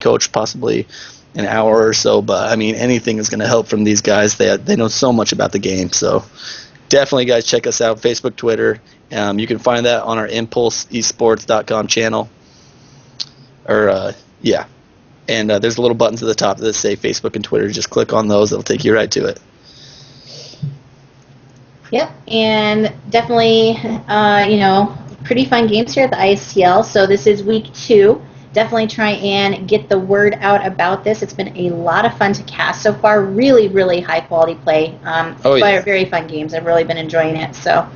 coach possibly an hour or so, but I mean, anything is going to help from these guys. They know so much about the game, so definitely, guys, check us out, Facebook, Twitter. You can find that on our ImpulseEsports.com channel. Yeah. And there's little buttons at the top that say Facebook and Twitter. Just click on those. It'll take you right to it. Yep, and definitely, pretty fun games here at the ISTL. So this is week 2. Definitely try and get the word out about this. It's been a lot of fun to cast so far. Really, really high quality play. Very fun games. I've really been enjoying it. So,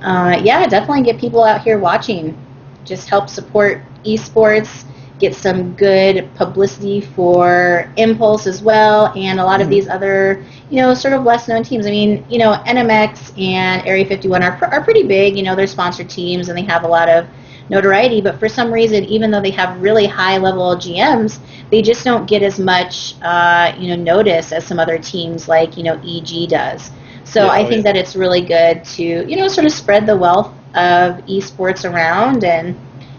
definitely get people out here watching. Just help support esports. Get some good publicity for Impulse as well, and a lot of these other, sort of less-known teams. I mean, NMX and Area 51 are pretty big. They're sponsored teams, and they have a lot of notoriety, but for some reason, even though they have really high-level GMs, they just don't get as much, notice as some other teams like, EG does. So I think that it's really good to, sort of spread the wealth of esports around and,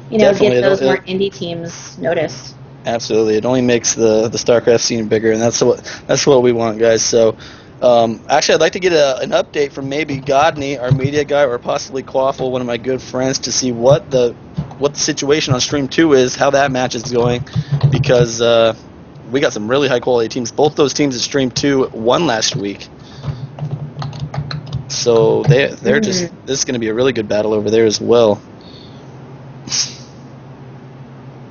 get those more indie teams noticed. Absolutely, it only makes the StarCraft scene bigger, and that's what we want, guys. So, actually, I'd like to get an update from maybe Godney, our media guy, or possibly Quaffle, one of my good friends, to see what the situation on Stream 2 is, how that match is going, because we got some really high quality teams. Both those teams at Stream 2 won last week, so they're just this is going to be a really good battle over there as well.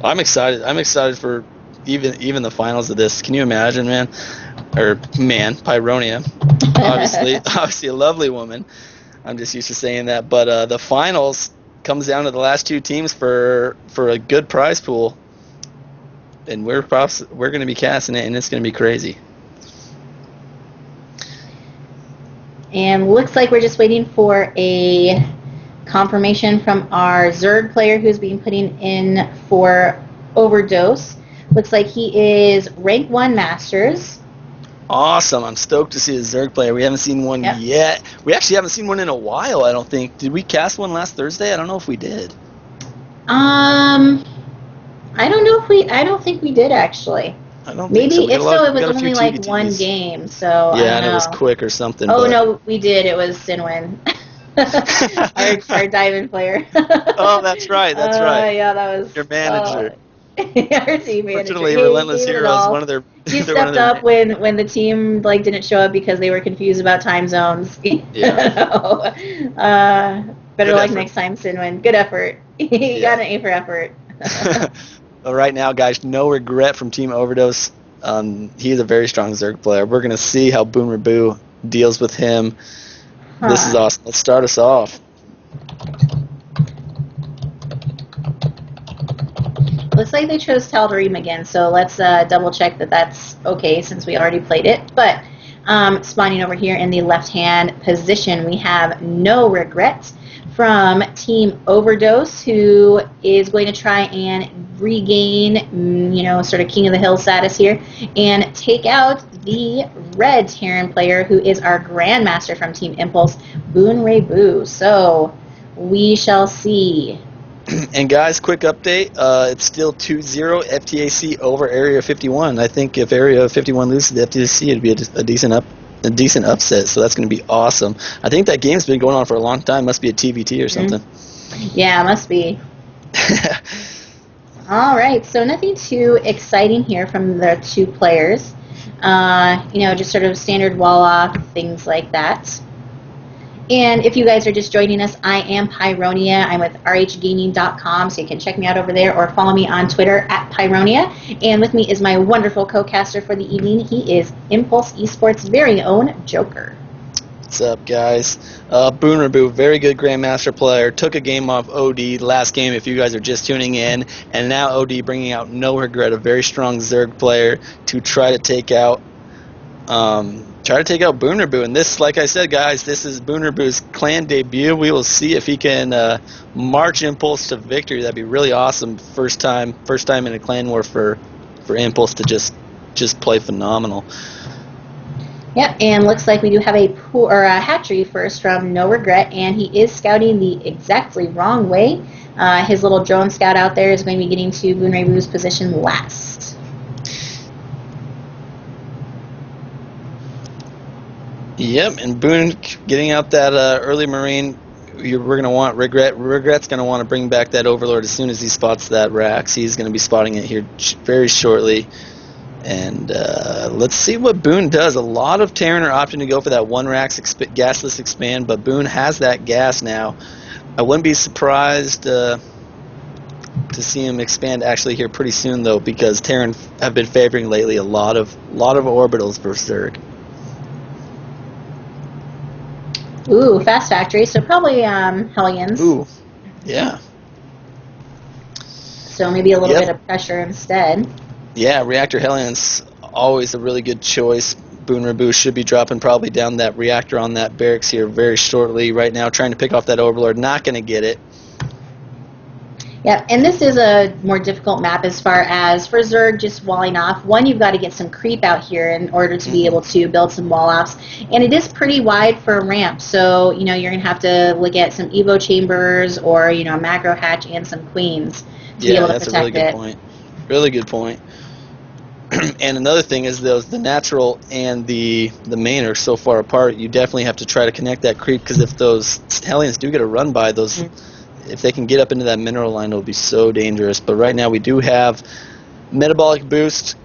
I'm excited. I'm excited for even the finals of this. Can you imagine, man? Pyronia, obviously a lovely woman. I'm just used to saying that. But the finals comes down to the last 2 teams for a good prize pool, and we're going to be casting it, and it's going to be crazy. And looks like we're just waiting for a confirmation from our Zerg player who's been putting in for Overdose. Looks like he is rank 1 Masters. Awesome. I'm stoked to see a Zerg player. We haven't seen one yet. We actually haven't seen one in a while, I don't think. Did we cast one last Thursday? I don't know if we did. I don't think we did, actually. I don't think so. If so, it was only like one game, so yeah, I don't know. And it was quick or something. Oh, no, we did. It was Sinwin. our diamond player. Oh, that's right. Yeah, that was your manager. Our team manager. Fortunately, Relentless Heroes, one of their. He stepped up when the team didn't show up because they were confused about time zones. Yeah. Better luck next time, Sinwin. Good effort. You got an A for effort. Well, right now, guys, no regret from Team Overdose. He's a very strong Zerg player. We're gonna see how Boomer Boo deals with him. This is awesome. Let's start us off. Looks like they chose Tal'Darim again, so let's double check that that's okay since we already played it. But spawning over here in the left-hand position, we have No Regret from Team Overdose, who is going to try and regain, sort of King of the Hill status here, and take out the red Terran player, who is our Grandmaster from Team Impulse, Boon Ray Boo. So we shall see. And guys, quick update. It's still 2-0 FTAC over Area 51. I think if Area 51 loses the FTAC, it'd be a decent upset. So that's going to be awesome. I think that game's been going on for a long time. Must be a TVT or something. Yeah, must be. All right. So nothing too exciting here from the 2 players. Just sort of standard wall off, things like that. And if you guys are just joining us, I am Pyronia. I'm with rhgaming.com, so you can check me out over there or follow me on Twitter at Pyronia. And with me is my wonderful co-caster for the evening. He is Impulse Esports' very own Joker. What's up, guys? Boon Rabu, very good Grandmaster player. Took a game off OD last game if you guys are just tuning in. And now OD bringing out No Regret, a very strong Zerg player to try to take out Boon Rabu. And this, like I said, guys, this is Boon Rabu's clan debut. We will see if he can march Impulse to victory. That'd be really awesome. First time in a clan war for Impulse to just play phenomenal. Yep, and looks like we do have a hatchery first from No Regret, and he is scouting the exactly wrong way. His little drone scout out there is going to be getting to Boon Ray Boo's position last. Yep, and Boone getting out that early Marine. We're going to want Regret's going to want to bring back that Overlord as soon as he spots that Rax. He's going to be spotting it here very shortly. And let's see what Boone does. A lot of Terran are opting to go for that one Rax gasless expand, but Boone has that gas now. I wouldn't be surprised to see him expand actually here pretty soon, though, because Terran have been favoring lately a lot of orbitals versus Zerg. Ooh, fast factory, so probably Hellions. Ooh, yeah. So maybe a little bit of pressure instead. Yeah, Reactor Hellions, always a really good choice. Boone Rabu should be dropping probably down that reactor on that barracks here very shortly. Right now, trying to pick off that Overlord, not going to get it. Yeah, and this is a more difficult map as far as for Zerg just walling off. One, you've got to get some creep out here in order to be able to build some wall offs. And it is pretty wide for a ramp, so you're going to have to look at some Evo chambers or a macro hatch and some queens to be able to protect it. Yeah, that's a really good point. Really good point. And another thing is the natural and the main are so far apart, you definitely have to try to connect that creep, because if those Hellions do get a run by, those if they can get up into that mineral line, it'll be so dangerous. But right now we do have metabolic boost.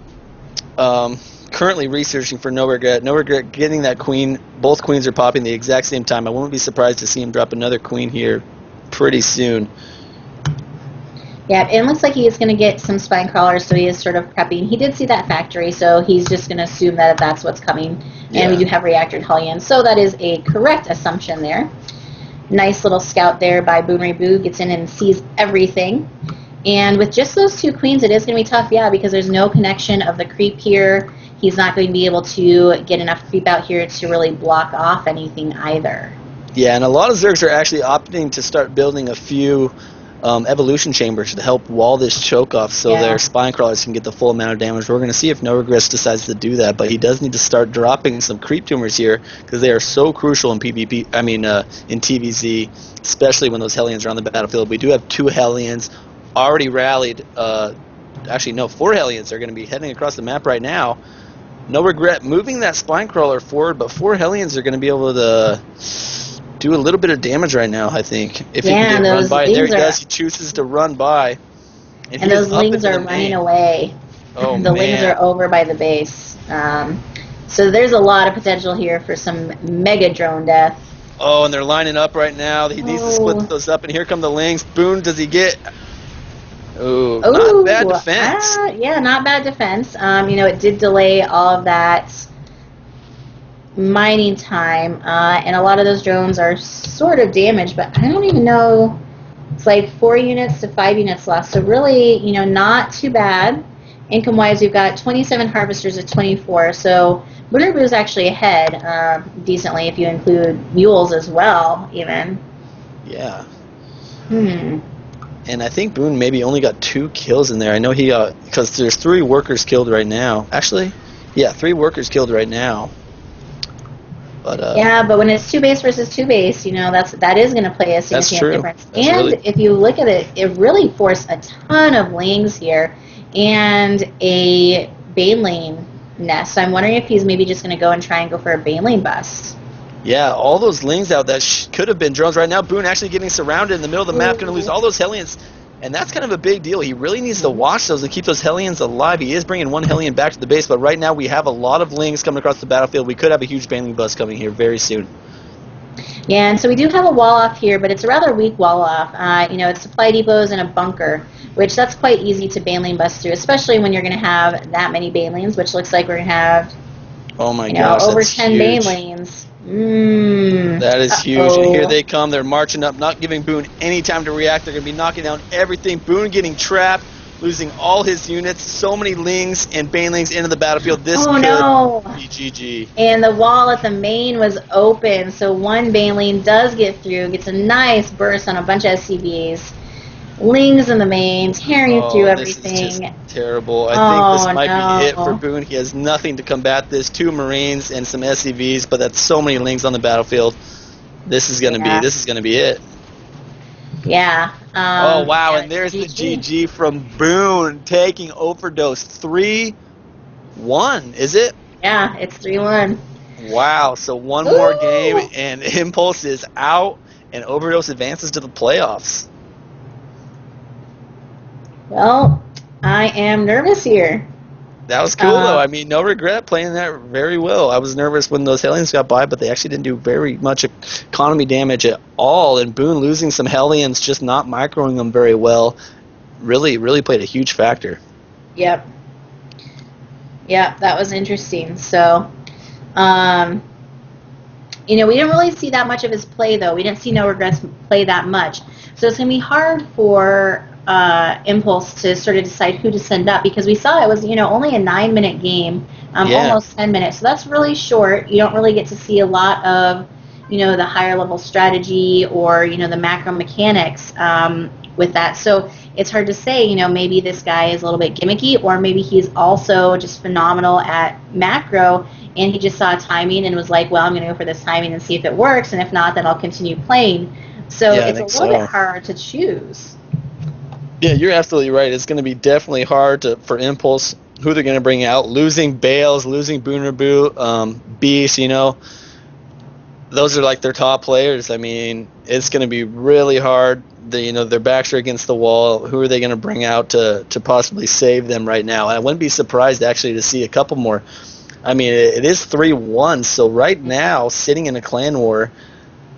Currently researching for No Regret. No Regret getting that queen. Both queens are popping the exact same time. I wouldn't be surprised to see him drop another queen here pretty soon. Yeah, it looks like he is going to get some spine crawlers, so he is sort of prepping. He did see that factory, so he's just going to assume that that's what's coming. And we do have reactor Hellions, so that is a correct assumption there. Nice little scout there by Boone Rabu, gets in and sees everything. And with just those two queens, it is going to be tough, yeah, because there's no connection of the creep here. He's not going to be able to get enough creep out here to really block off anything either. Yeah, and a lot of Zergs are actually opting to start building a few evolution chambers to help wall this choke off so their spine crawlers can get the full amount of damage. We're going to see if No Regrets decides to do that, but he does need to start dropping some creep tumors here because they are so crucial in PvP. I mean, in TVZ, especially when those Hellions are on the battlefield. We do have 2 Hellions already rallied. Actually, no, 4 Hellions are going to be heading across the map right now. No Regret moving that spine crawler forward, but 4 Hellions are going to be able to do a little bit of damage right now, I think. If he can get run by. There he does. He chooses to run by. And those lings are running away. Oh, the lings are over by the base. So there's a lot of potential here for some mega drone death. Oh, and they're lining up right now. He needs to split those up, and here come the lings. Boone, does he get... Oh, not bad defense. Yeah, not bad defense. It did delay all of that mining time, and a lot of those drones are sort of damaged, but I don't even know. It's like 4 units to 5 units lost, so really, not too bad. Income-wise, we've got 27 harvesters at 24, so Boone Rabu is actually ahead decently if you include mules as well, even. Yeah. And I think Boone maybe only got 2 kills in there. I know he because there's 3 workers killed right now. Actually, yeah, 3 workers killed right now. But, yeah, but when it's 2 base versus 2 base, that is going to play a significant difference. And if you look at it, it really forced a ton of lings here and a Baneling nest. So I'm wondering if he's maybe just going to go and try and go for a Baneling bust. Yeah, all those lings out that could have been drones right now. Boone actually getting surrounded in the middle of the map, going to lose all those Hellions. And that's kind of a big deal. He really needs to watch those and keep those Hellions alive. He is bringing 1 Hellion back to the base, but right now we have a lot of lings coming across the battlefield. We could have a huge Baneling bust coming here very soon. Yeah, and so we do have a wall off here, but it's a rather weak wall off. It's supply depots and a bunker, which that's quite easy to Baneling bust through, especially when you're going to have that many Banelings, which looks like we're going to have over 10 Banelings. That is huge. And here they come. They're marching up, not giving Boone any time to react. They're going to be knocking down everything. Boone getting trapped, losing all his units. So many lings and banelings into the battlefield. This could be GG. And the wall at the main was open, so 1 baneling does get through, gets a nice burst on a bunch of SCBs. Lings in the main, tearing through everything. This is just terrible. I think this might be it for Boone. He has nothing to combat this. 2 Marines and some SCVs, but that's so many lings on the battlefield. This is gonna be it. Yeah. Oh wow! And there's the GG from Boone taking overdose 3-1. Is it? Yeah, it's 3-1. Wow. So one more game, Ooh! and Impulse is out, and Overdose advances to the playoffs. Well, I am nervous here. That was cool, though. Um, I mean, no regret playing that very well. I was nervous when those Hellions got by, but they actually didn't do very much economy damage at all. And Boone losing some Hellions, just not microing them very well, really played a huge factor. yep. Yep, that was interesting. So, um, we didn't really see that much of his play, though. We didn't see No Regrets play that much. So it's going to be hard for Impulse to sort of decide who to send up because we saw it was, only a 9-minute game, Yeah. almost 10 minutes. So that's really short. You don't really get to see a lot of, the higher level strategy or, the macro mechanics with that. So it's hard to say, maybe this guy is a little bit gimmicky or maybe he's also just phenomenal at macro and he just saw timing and was like, well, I'm going to go for this timing and see if it works, and if not, then I'll continue playing. So Yeah, I it's a think little bit so. hard to choose. Yeah, you're absolutely right. It's going to be definitely hard for Impulse who they're going to bring out. Losing Bales, losing Boonerboot, Beast, those are like their top players. I mean, it's going to be really hard. Their backs are against the wall. Who are they going to bring out to possibly save them right now? I wouldn't be surprised actually to see a couple more. I mean, it is 3-1, so right now, sitting in a clan war,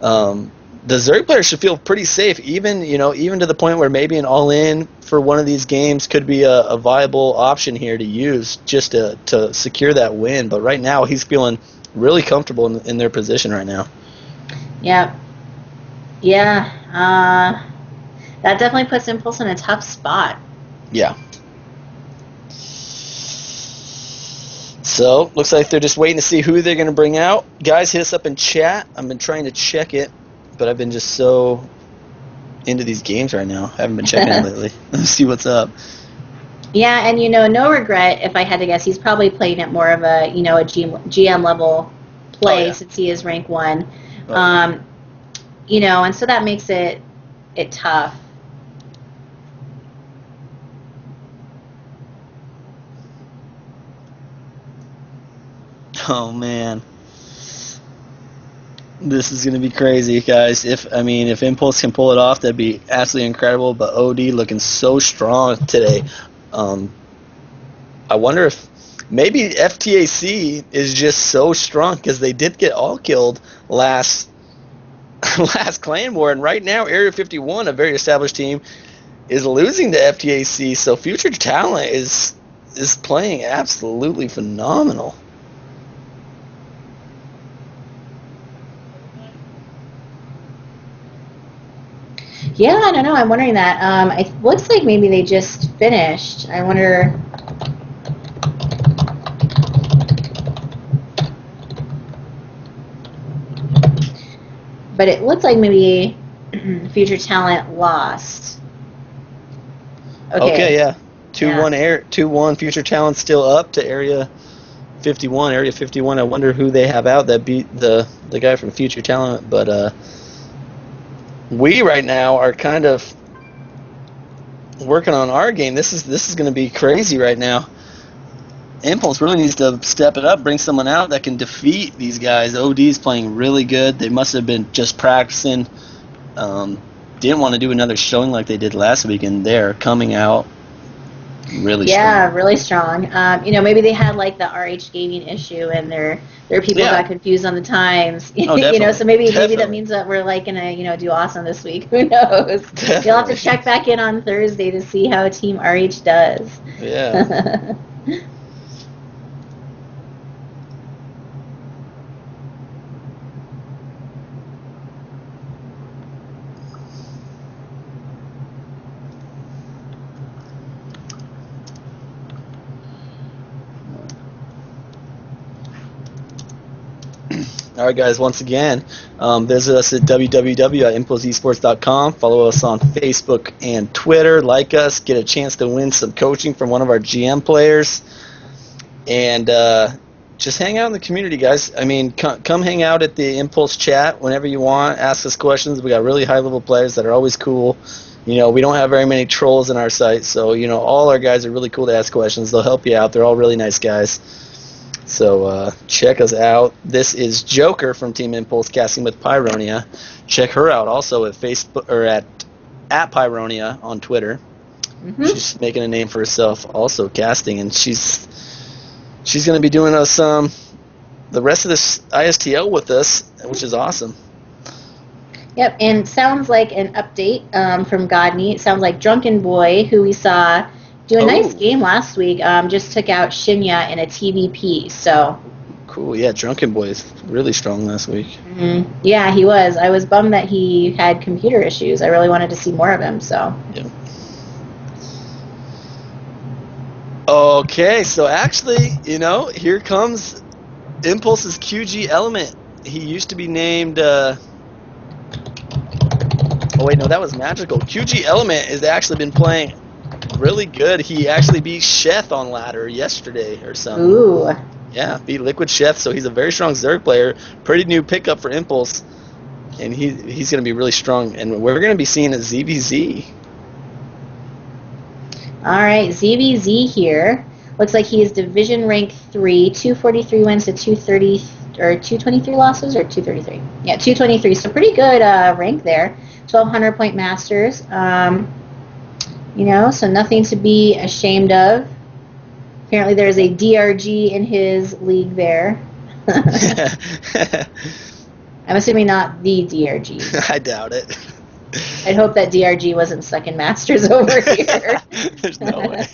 the Zerg players should feel pretty safe, even to the point where maybe an all-in for one of these games could be a viable option here to use just to secure that win. But right now, he's feeling really comfortable in their position right now. Yeah. Yeah. That definitely puts Impulse in a tough spot. Yeah. So, looks like they're just waiting to see who they're going to bring out. Guys, hit us up in chat. I've been trying to check it, but I've been just so into these games right now. I haven't been checking it lately. Let's see what's up. Yeah, and No Regret, if I had to guess, he's probably playing at more of a, GM level play since he is rank 1. And so that makes it tough. Oh man, this is gonna be crazy, guys. If Impulse can pull it off, that'd be absolutely incredible. But OD looking so strong today. I wonder if maybe FTAC is just so strong because they did get all killed last clan war, and right now Area 51, a very established team, is losing to FTAC. So Future Talent is playing absolutely phenomenal. Yeah, I don't know. I'm wondering that. It looks like maybe they just finished. I wonder. But it looks like maybe Future Talent lost. Okay, yeah. 2-1 Future Talent still up to Area 51. Area 51, I wonder who they have out that beat the guy from Future Talent, but we right now are kind of working on our game. This is going to be crazy right now. Impulse really needs to step it up, bring someone out that can defeat these guys. OD's playing really good. They must have been just practicing. Didn't want to do another showing like they did last week, and they're coming out really strong. Yeah, really strong. Maybe they had like the RH gaming issue, and their people got confused on the times. Definitely. So maybe that means that we're like gonna do awesome this week. Who knows? Definitely. You'll have to check back in on Thursday to see how Team RH does. Yeah. All right, guys, once again, visit us at www.impulseesports.com. Follow us on Facebook and Twitter. Like us. Get a chance to win some coaching from one of our GM players. And just hang out in the community, guys. I mean, come hang out at the Impulse chat whenever you want. Ask us questions. We got really high-level players that are always cool. We don't have very many trolls in our site, so, all our guys are really cool to ask questions. They'll help you out. They're all really nice guys. So check us out. This is Joker from Team Impulse casting with Pyronia. Check her out also at Facebook or at Pyronia on Twitter. Mm-hmm. She's making a name for herself, also casting, and she's going to be doing us the rest of this ISTL with us, which is awesome. Yep, and sounds like an update from Godney. It sounds like Drunken Boy, who we saw do a nice game last week, just took out Shinya in a TVP. So cool. Yeah, Drunken Boy is really strong last week. Mm-hmm. Yeah, he was. I was bummed that he had computer issues. I really wanted to see more of him. So yeah. Okay, so actually, here comes Impulse's QG Element. He used to be named. Oh wait, no, that was Magical. QG Element has actually been playing really good. He actually beat Sheth on ladder yesterday or something. Ooh. Yeah, beat Liquid Sheth, so he's a very strong Zerg player. Pretty new pickup for Impulse, and he's going to be really strong. And we're going to be seeing a ZVZ. All right, ZVZ here. Looks like he is Division Rank 3, 243 wins to 230 or 223 losses or 233. Yeah, 223. So pretty good rank there. 1,200 point masters. So nothing to be ashamed of. Apparently there's a DRG in his league there. I'm assuming not the DRG. I doubt it. I'd hope that DRG wasn't second masters over here. There's no way.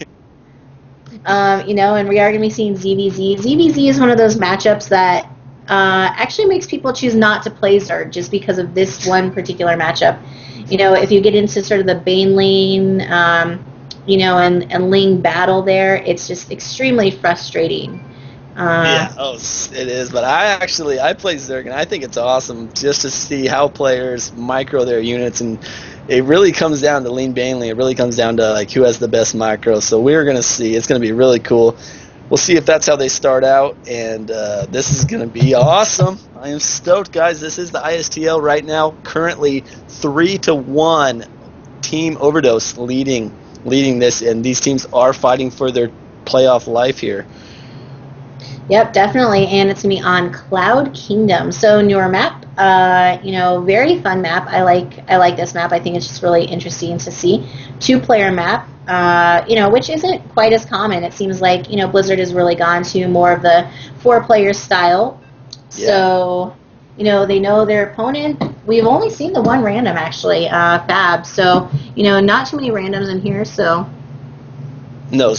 And we are going to be seeing ZVZ. ZVZ is one of those matchups that actually makes people choose not to play Zerg just because of this one particular matchup. If you get into sort of the Bane lane, and Ling battle there, it's just extremely frustrating. Yeah, it is. But I play Zerg, and I think it's awesome just to see how players micro their units, and it really comes down to Lean Baneley. It really comes down to who has the best micro. So we're gonna see. It's gonna be really cool. We'll see if that's how they start out, and this is gonna be awesome. I am stoked, guys. This is the ISTL right now. Currently 3-1, Team Overdose leading this, and these teams are fighting for their playoff life here. Yep, definitely, and it's going to be on Cloud Kingdom. So newer map, very fun map. I like this map. I think it's just really interesting to see. 2-player map, which isn't quite as common. It seems like, Blizzard has really gone to more of the 4-player style. Yeah. So, they know their opponent. We've only seen the one random, actually, Fab. So, not too many randoms in here, so... No, at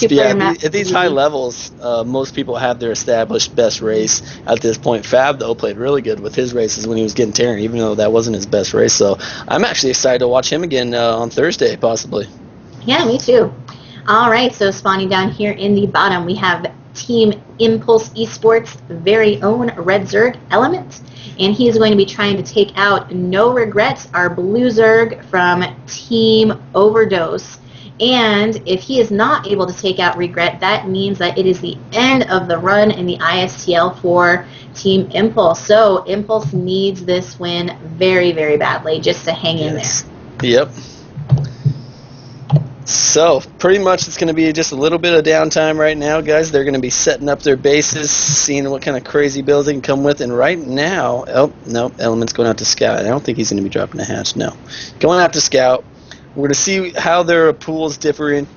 these high levels, most people have their established best race at this point. Fab, though, played really good with his races when he was getting Terran, even though that wasn't his best race. So I'm actually excited to watch him again on Thursday, possibly. Yeah, me too. All right, so spawning down here in the bottom, we have Team Impulse Esports' very own Red Zerg Element. And he is going to be trying to take out No Regrets, our Blue Zerg from Team Overdose. And if he is not able to take out Regret, that means that it is the end of the run in the ISTL for Team Impulse. So Impulse needs this win very, very badly just to hang in there. Yep. So pretty much it's going to be just a little bit of downtime right now, guys. They're going to be setting up their bases, seeing what kind of crazy builds they can come with. And right now, Element's going out to Scout. I don't think he's going to be dropping a hatch. No. Going out to Scout. We're to see how their pools differentiate.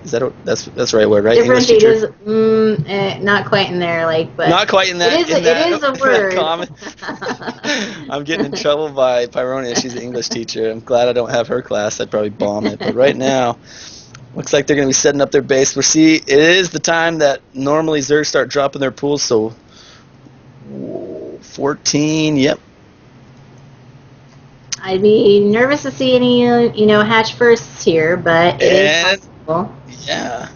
Is that's the right word, right? Differentiate is not quite in there, but not quite in that. It is a word. I'm getting in trouble by Pyronia. She's an English teacher. I'm glad I don't have her class. I'd probably bomb it. But right now, looks like they're going to be setting up their base. We'll see. It is the time that normally Zerg start dropping their pools. So 14. Yep. I'd be nervous to see any, hatch firsts here, but it is possible. Yeah.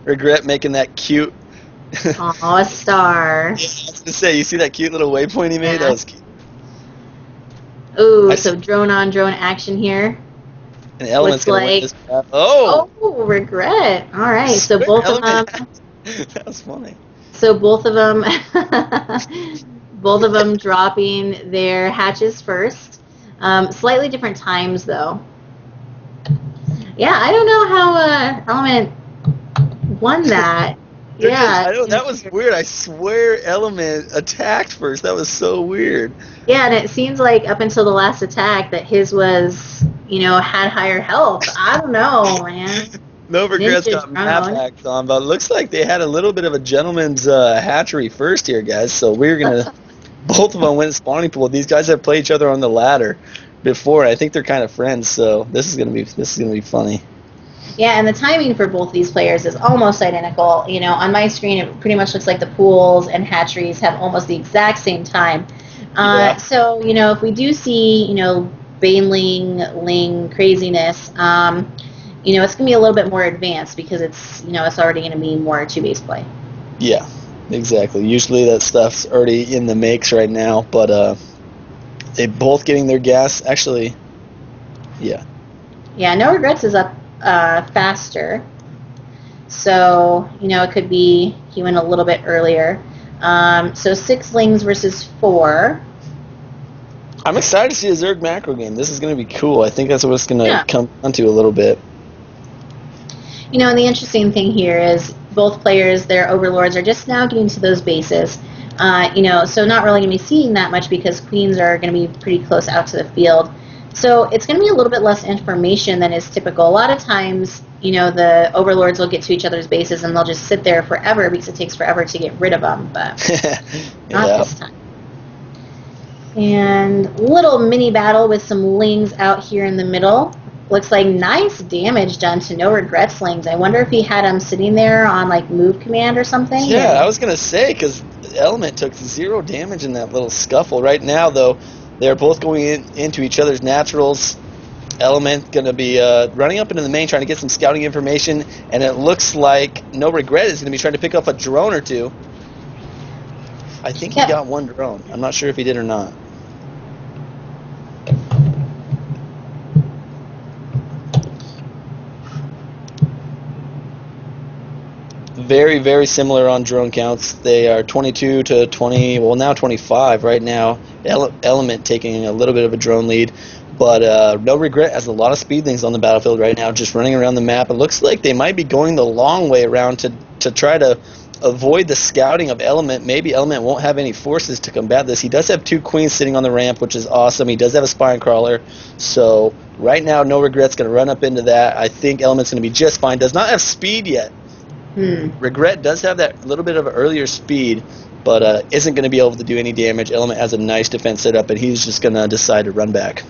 Regret making that cute. Oh, a star. Yeah, I was going to say, you see that cute little waypoint he made? Yeah. That was cute. Ooh, so drone on drone action here. And Element's going to win this map. Oh, Regret. All right, so both of them. That was funny. So both of them. Both of them dropping their hatches first. Slightly different times, though. Yeah, I don't know how Element won that. Yeah. I know, that was weird. I swear Element attacked first. That was so weird. Yeah, and it seems like up until the last attack that his was, had higher health. I don't know, man. No regrets Ninja got map drone. hacked on, but it looks like they had a little bit of a gentleman's hatchery first here, guys. So we're gonna both of them went spawning pool. These guys have played each other on the ladder before. I think they're kind of friends, so this is gonna be funny. Yeah, and the timing for both these players is almost identical. On my screen, it pretty much looks like the pools and hatcheries have almost the exact same time. Yeah. So, if we do see, Baneling, Ling craziness, it's going to be a little bit more advanced because it's already going to be more two-base play. Yeah, exactly. Usually that stuff's already in the makes right now, but they both getting their gas. Actually, yeah. Yeah, No Regrets is up faster. So, it could be he went a little bit earlier. So 6 Lings versus 4. I'm excited to see a Zerg macro game. This is going to be cool. I think that's what it's going to come down to a little bit. And the interesting thing here is both players, their overlords, are just now getting to those bases. So not really going to be seeing that much because queens are going to be pretty close out to the field. So it's going to be a little bit less information than is typical. A lot of times, the overlords will get to each other's bases and they'll just sit there forever because it takes forever to get rid of them, but not this time. And little mini battle with some Lings out here in the middle. Looks like nice damage done to No Regrets Lings. I wonder if he had them sitting there on move command or something. Yeah, I was going to say, because Element took 0 damage in that little scuffle. Right now, though, they're both going into each other's naturals. Element going to be running up into the main trying to get some scouting information, and it looks like No Regret is going to be trying to pick up a drone or two. I think he got 1 drone. I'm not sure if he did or not. Very, very similar on drone counts. They are 22 to 20, well now 25 right now. Element taking a little bit of a drone lead, but No Regret has a lot of speedlings on the battlefield right now, just running around the map. It looks like they might be going the long way around to try to avoid the scouting of Element. Maybe Element won't have any forces to combat this. He does have 2 queens sitting on the ramp, which is awesome. He does have a spine crawler, so right now No Regret's going to run up into that. I think Element's going to be just fine. Does not have speed yet. Regret does have that little bit of an earlier speed, but isn't going to be able to do any damage. Element has a nice defense set up, and he's just going to decide to run back.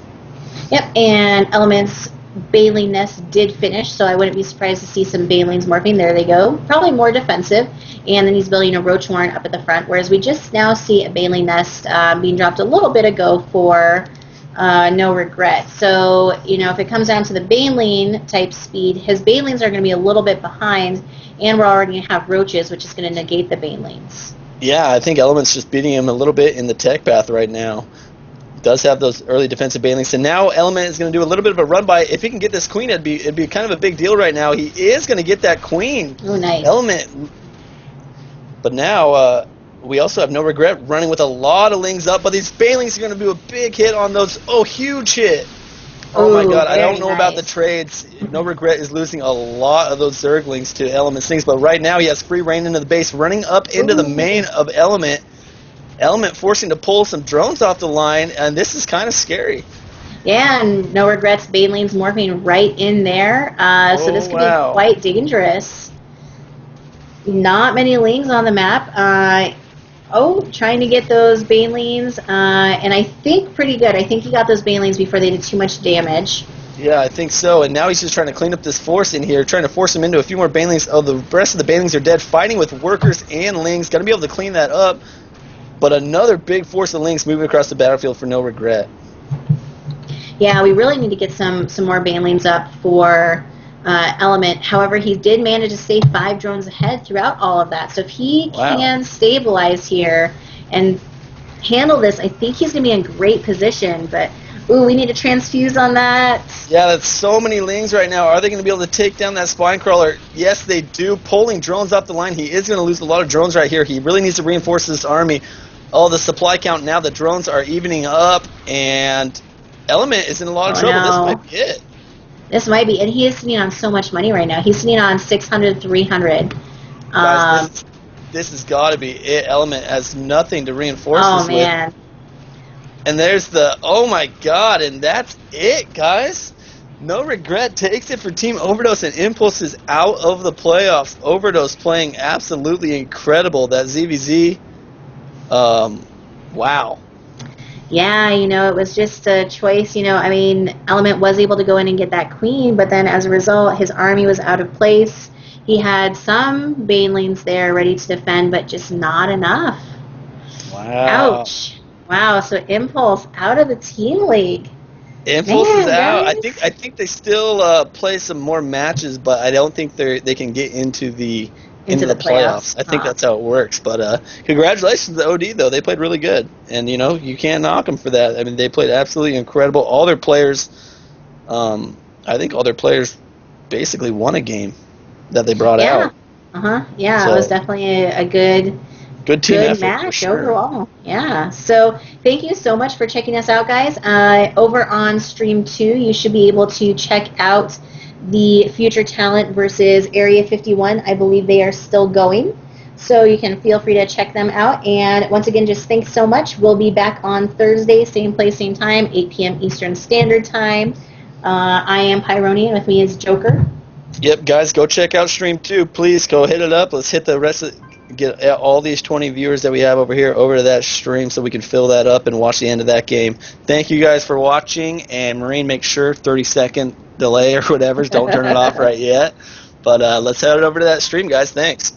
Yep, and Element's Baneling nest did finish, so I wouldn't be surprised to see some Banelings morphing. There they go. Probably more defensive, and then he's building a Roach Warren up at the front, whereas we just now see a Baneling nest being dropped a little bit ago for No Regret. So, if it comes down to the Baneling type speed, his Banelings are going to be a little bit behind, and we're already going to have Roaches, which is going to negate the Banelings. Yeah, I think Element's just beating him a little bit in the tech path right now. Does have those early defensive Banelings, and now Element is going to do a little bit of a run by. If he can get this queen, it'd be kind of a big deal right now. He is going to get that queen. Oh, nice. Element. But now we also have No Regret running with a lot of Lings up, but these Banelings are going to do a big hit on those. Oh, huge hit. Oh my god, I don't know about the trades. No Regret is losing a lot of those Zerglings to Element Stings, but right now he has free reign into the base, running up into the main of Element. Element forcing to pull some drones off the line, and this is kind of scary. Yeah, and No Regrets Banelings morphing right in there, so this could be quite dangerous. Not many Lings on the map. Trying to get those Banelings, and I think pretty good. I think he got those Banelings before they did too much damage. Yeah, I think so, and now he's just trying to clean up this force in here, trying to force him into a few more Banelings. Oh, the rest of the Banelings are dead, fighting with workers and Lings. Got to be able to clean that up, but another big force of Lings moving across the battlefield for No Regret. Yeah, we really need to get some more Banelings up for Element. However, he did manage to stay 5 drones ahead throughout all of that. So if he can stabilize here and handle this, I think he's going to be in great position. But, ooh, we need to transfuse on that. Yeah, that's so many Lings right now. Are they going to be able to take down that spine crawler? Yes, they do. Pulling drones off the line. He is going to lose a lot of drones right here. He really needs to reinforce this army. Oh, the supply count now. The drones are evening up, and Element is in a lot of trouble. This might be it. This might be, and he is sitting on so much money right now. He's sitting on 600, 300. Guys, this has got to be it. Element has nothing to reinforce Oh this man. with. And there's the, oh my god, and that's it, guys. No Regret takes it for Team Overdose, and Impulse is out of the playoffs. Overdose playing absolutely incredible. That ZVZ, wow. Yeah, it was just a choice. I mean, Element was able to go in and get that queen, but then as a result, his army was out of place. He had some Banelings there ready to defend, but just not enough. Wow. Ouch. Wow, so Impulse out of the team league. Impulse Man, is out. guys. I think they still play some more matches, but I don't think they can get into the playoffs. I think that's how it works. But congratulations to OD though. They played really good, and you can't knock them for that. I mean, they played absolutely incredible. All their players, I think all their players basically won a game that they brought out. Yeah, so, it was definitely a good team effort match for sure. Overall. Yeah. So thank you so much for checking us out, guys. Over on Stream 2, you should be able to check out the Future Talent versus Area 51. I believe they are still going. So you can feel free to check them out. And once again, just thanks so much. We'll be back on Thursday, same place, same time, 8 p.m. Eastern Standard Time. I am Pyroni, and with me is Joker. Yep, guys, go check out Stream 2. Please go hit it up. Let's hit the rest of get all these 20 viewers that we have over here over to that stream so we can fill that up and watch the end of that game. Thank you guys for watching, and Marine, make sure 30-second delay or whatever, don't turn it off right yet. But let's head over to that stream, guys. Thanks.